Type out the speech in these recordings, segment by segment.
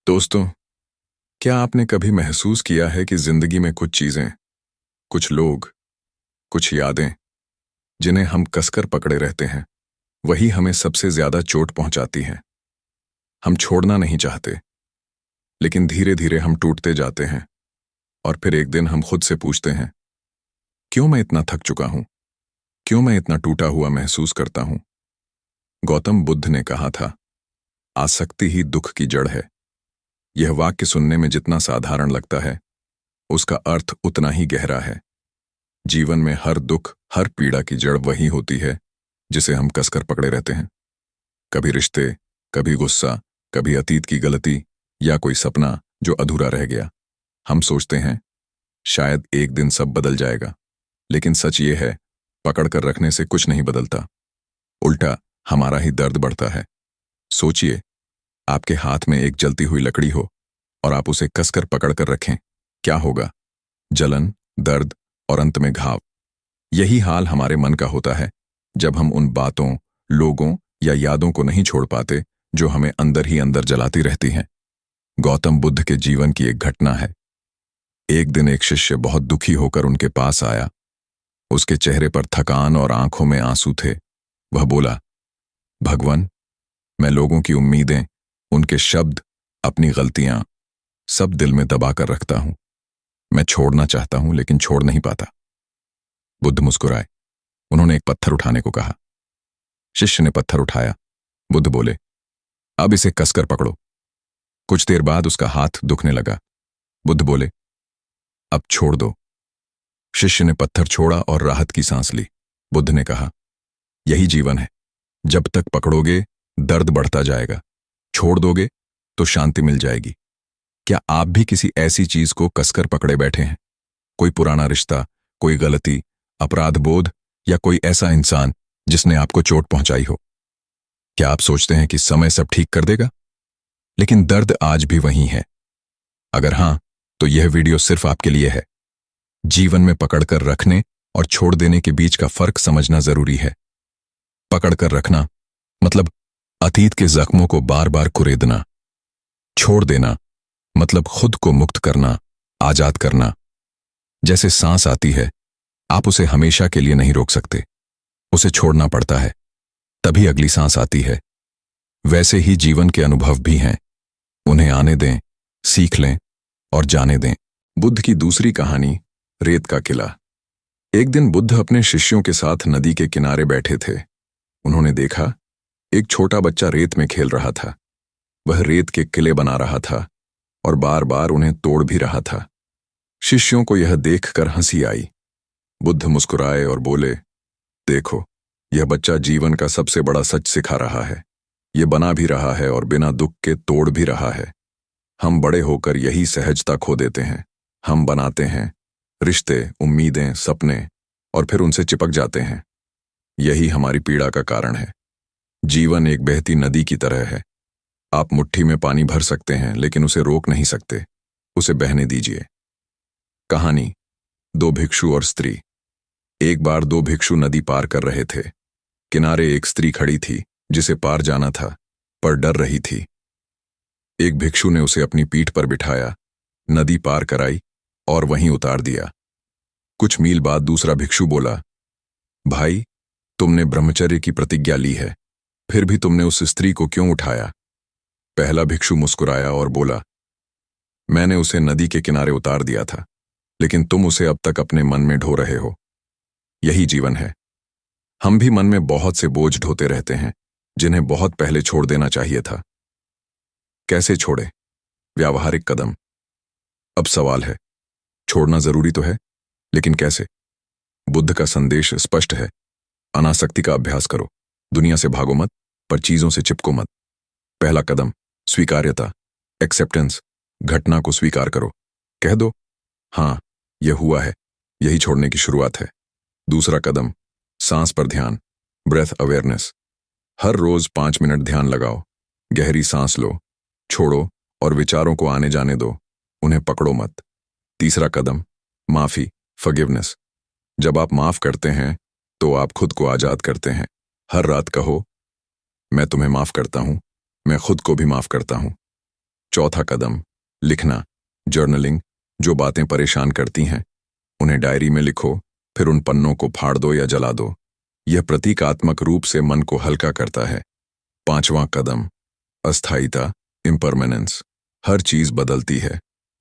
दोस्तों, क्या आपने कभी महसूस किया है कि जिंदगी में कुछ चीजें, कुछ लोग, कुछ यादें, जिन्हें हम कसकर पकड़े रहते हैं, वही हमें सबसे ज्यादा चोट पहुंचाती हैं। हम छोड़ना नहीं चाहते, लेकिन धीरे धीरे हम टूटते जाते हैं और फिर एक दिन हम खुद से पूछते हैं, क्यों मैं इतना थक चुका हूं? क्यों मैं इतना टूटा हुआ महसूस करता हूं? गौतम बुद्ध ने कहा था, आसक्ति ही दुख की जड़ है। यह वाक्य सुनने में जितना साधारण लगता है, उसका अर्थ उतना ही गहरा है। जीवन में हर दुख, हर पीड़ा की जड़ वही होती है जिसे हम कसकर पकड़े रहते हैं। कभी रिश्ते, कभी गुस्सा, कभी अतीत की गलती या कोई सपना जो अधूरा रह गया। हम सोचते हैं शायद एक दिन सब बदल जाएगा, लेकिन सच ये है, पकड़ कर रखने से कुछ नहीं बदलता। उल्टा हमारा ही दर्द बढ़ता है। सोचिए, आपके हाथ में एक जलती हुई लकड़ी हो और आप उसे कसकर पकड़ कर रखें, क्या होगा? जलन, दर्द और अंत में घाव। यही हाल हमारे मन का होता है जब हम उन बातों, लोगों या यादों को नहीं छोड़ पाते जो हमें अंदर ही अंदर जलाती रहती हैं। गौतम बुद्ध के जीवन की एक घटना है। एक दिन एक शिष्य बहुत दुखी होकर उनके पास आया। उसके चेहरे पर थकान और आंखों में आंसू थे। वह बोला, भगवान, मैं लोगों की उम्मीदें, उनके शब्द, अपनी गलतियां सब दिल में दबा कर रखता हूं। मैं छोड़ना चाहता हूं लेकिन छोड़ नहीं पाता। बुद्ध मुस्कुराए। उन्होंने एक पत्थर उठाने को कहा। शिष्य ने पत्थर उठाया। बुद्ध बोले, अब इसे कसकर पकड़ो। कुछ देर बाद उसका हाथ दुखने लगा। बुद्ध बोले, अब छोड़ दो। शिष्य ने पत्थर छोड़ा और राहत की सांस ली। बुद्ध ने कहा, यही जीवन है। जब तक पकड़ोगे दर्द बढ़ता जाएगा, छोड़ दोगे तो शांति मिल जाएगी। क्या आप भी किसी ऐसी चीज को कसकर पकड़े बैठे हैं? कोई पुराना रिश्ता, कोई गलती, अपराध बोध या कोई ऐसा इंसान जिसने आपको चोट पहुंचाई हो? क्या आप सोचते हैं कि समय सब ठीक कर देगा? लेकिन दर्द आज भी वही है। अगर हां, तो यह वीडियो सिर्फ आपके लिए है। जीवन में पकड़कर रखने और छोड़ देने के बीच का फर्क समझना जरूरी है। पकड़कर रखना मतलब अतीत के जख्मों को बार बार कुरेदना। छोड़ देना मतलब खुद को मुक्त करना, आजाद करना। जैसे सांस आती है, आप उसे हमेशा के लिए नहीं रोक सकते, उसे छोड़ना पड़ता है, तभी अगली सांस आती है। वैसे ही जीवन के अनुभव भी हैं, उन्हें आने दें, सीख लें और जाने दें। बुद्ध की दूसरी कहानी, रेत का किला। एक दिन बुद्ध अपने शिष्यों के साथ नदी के किनारे बैठे थे। उन्होंने देखा, एक छोटा बच्चा रेत में खेल रहा था। वह रेत के किले बना रहा था और बार बार उन्हें तोड़ भी रहा था। शिष्यों को यह देखकर हंसी आई। बुद्ध मुस्कुराए और बोले, देखो, यह बच्चा जीवन का सबसे बड़ा सच सिखा रहा है। यह बना भी रहा है और बिना दुख के तोड़ भी रहा है। हम बड़े होकर यही सहजता खो देते हैं। हम बनाते हैं रिश्ते, उम्मीदें, सपने और फिर उनसे चिपक जाते हैं। यही हमारी पीड़ा का कारण है। जीवन एक बहती नदी की तरह है। आप मुट्ठी में पानी भर सकते हैं लेकिन उसे रोक नहीं सकते। उसे बहने दीजिए। कहानी, दो भिक्षु और स्त्री। एक बार दो भिक्षु नदी पार कर रहे थे। किनारे एक स्त्री खड़ी थी जिसे पार जाना था, पर डर रही थी। एक भिक्षु ने उसे अपनी पीठ पर बिठाया, नदी पार कराई और वहीं उतार दिया। कुछ मील बाद दूसरा भिक्षु बोला, भाई, तुमने ब्रह्मचर्य की प्रतिज्ञा ली है, फिर भी तुमने उस स्त्री को क्यों उठाया? पहला भिक्षु मुस्कुराया और बोला, मैंने उसे नदी के किनारे उतार दिया था, लेकिन तुम उसे अब तक अपने मन में ढो रहे हो। यही जीवन है। हम भी मन में बहुत से बोझ ढोते रहते हैं जिन्हें बहुत पहले छोड़ देना चाहिए था। कैसे छोड़े? व्यावहारिक कदम। अब सवाल है, छोड़ना जरूरी तो है, लेकिन कैसे? बुद्ध का संदेश स्पष्ट है, अनासक्ति का अभ्यास करो। दुनिया से भागो मत, पर चीजों से चिपको मत। पहला कदम, स्वीकार्यता, एक्सेप्टेंस। घटना को स्वीकार करो। कह दो, हाँ, यह हुआ है, यही छोड़ने की शुरुआत है। दूसरा कदम, सांस पर ध्यान, ब्रेथ अवेयरनेस। हर रोज 5 मिनट ध्यान लगाओ। गहरी सांस लो, छोड़ो और विचारों को आने जाने दो, उन्हें पकड़ो मत। तीसरा कदम, माफी, फॉरगिवनेस। जब आप माफ करते हैं तो आप खुद को आजाद करते हैं। हर रात कहो, मैं तुम्हें माफ करता हूं, मैं खुद को भी माफ करता हूं। चौथा कदम, लिखना, जर्नलिंग। जो बातें परेशान करती हैं उन्हें डायरी में लिखो, फिर उन पन्नों को फाड़ दो या जला दो। यह प्रतीकात्मक रूप से मन को हल्का करता है। पांचवां कदम, अस्थायीता, इम्परमानेंस। हर चीज बदलती है,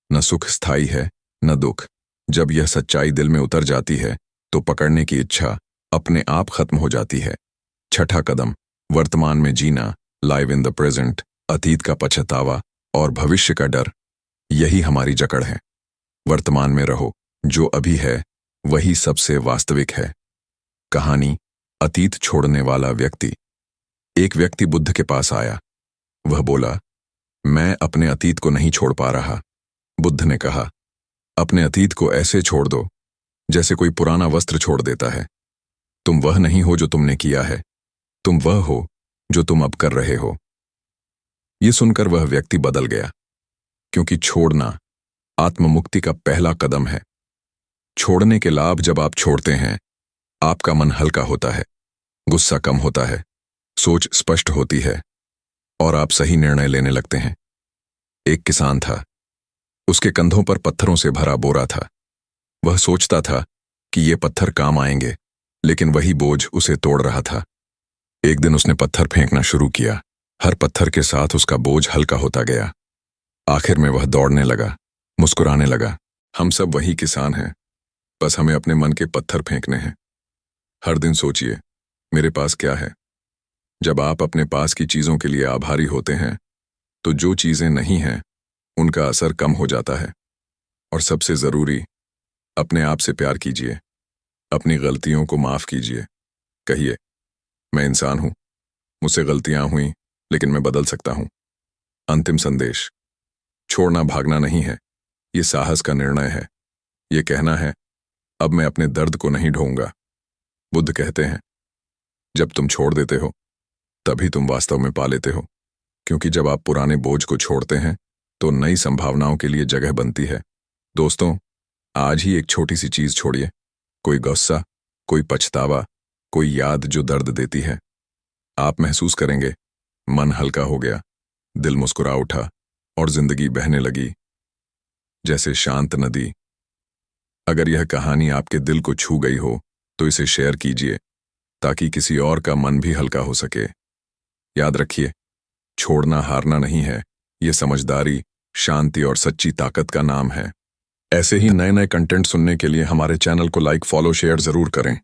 न सुख स्थायी है न दुख। जब यह सच्चाई दिल में उतर जाती है तो पकड़ने की इच्छा अपने आप खत्म हो जाती है। छठा कदम, वर्तमान में जीना, लाइव इन द प्रेजेंट। अतीत का पछतावा और भविष्य का डर, यही हमारी जकड़ है। वर्तमान में रहो, जो अभी है वही सबसे वास्तविक है। कहानी, अतीत छोड़ने वाला व्यक्ति। एक व्यक्ति बुद्ध के पास आया। वह बोला, मैं अपने अतीत को नहीं छोड़ पा रहा। बुद्ध ने कहा, अपने अतीत को ऐसे छोड़ दो जैसे कोई पुराना वस्त्र छोड़ देता है। तुम वह नहीं हो जो तुमने किया है, तुम वह हो जो तुम अब कर रहे हो। ये सुनकर वह व्यक्ति बदल गया, क्योंकि छोड़ना आत्ममुक्ति का पहला कदम है। छोड़ने के लाभ, जब आप छोड़ते हैं आपका मन हल्का होता है, गुस्सा कम होता है, सोच स्पष्ट होती है और आप सही निर्णय लेने लगते हैं। एक किसान था, उसके कंधों पर पत्थरों से भरा बोरा था। वह सोचता था कि ये पत्थर काम आएंगे, लेकिन वही बोझ उसे तोड़ रहा था। एक दिन उसने पत्थर फेंकना शुरू किया। हर पत्थर के साथ उसका बोझ हल्का होता गया। आखिर में वह दौड़ने लगा, मुस्कुराने लगा। हम सब वही किसान हैं, बस हमें अपने मन के पत्थर फेंकने हैं। हर दिन सोचिए, मेरे पास क्या है। जब आप अपने पास की चीजों के लिए आभारी होते हैं तो जो चीजें नहीं हैं उनका असर कम हो जाता है। और सबसे जरूरी, अपने आप से प्यार कीजिए, अपनी गलतियों को माफ कीजिए। कहिए, मैं इंसान हूं, मुझसे गलतियां हुई, लेकिन मैं बदल सकता हूं। अंतिम संदेश, छोड़ना भागना नहीं है, ये साहस का निर्णय है। ये कहना है, अब मैं अपने दर्द को नहीं ढोऊंगा। बुद्ध कहते हैं, जब तुम छोड़ देते हो तभी तुम वास्तव में पा लेते हो, क्योंकि जब आप पुराने बोझ को छोड़ते हैं तो नई संभावनाओं के लिए जगह बनती है। दोस्तों, आज ही एक छोटी सी चीज छोड़िए। कोई गुस्सा, कोई पछतावा, कोई याद जो दर्द देती है। आप महसूस करेंगे, मन हल्का हो गया, दिल मुस्कुरा उठा और जिंदगी बहने लगी जैसे शांत नदी। अगर यह कहानी आपके दिल को छू गई हो तो इसे शेयर कीजिए, ताकि किसी और का मन भी हल्का हो सके। याद रखिए, छोड़ना हारना नहीं है, ये समझदारी, शांति और सच्ची ताकत का नाम है। ऐसे ही नए नए कंटेंट सुनने के लिए हमारे चैनल को लाइक, फॉलो, शेयर जरूर करें।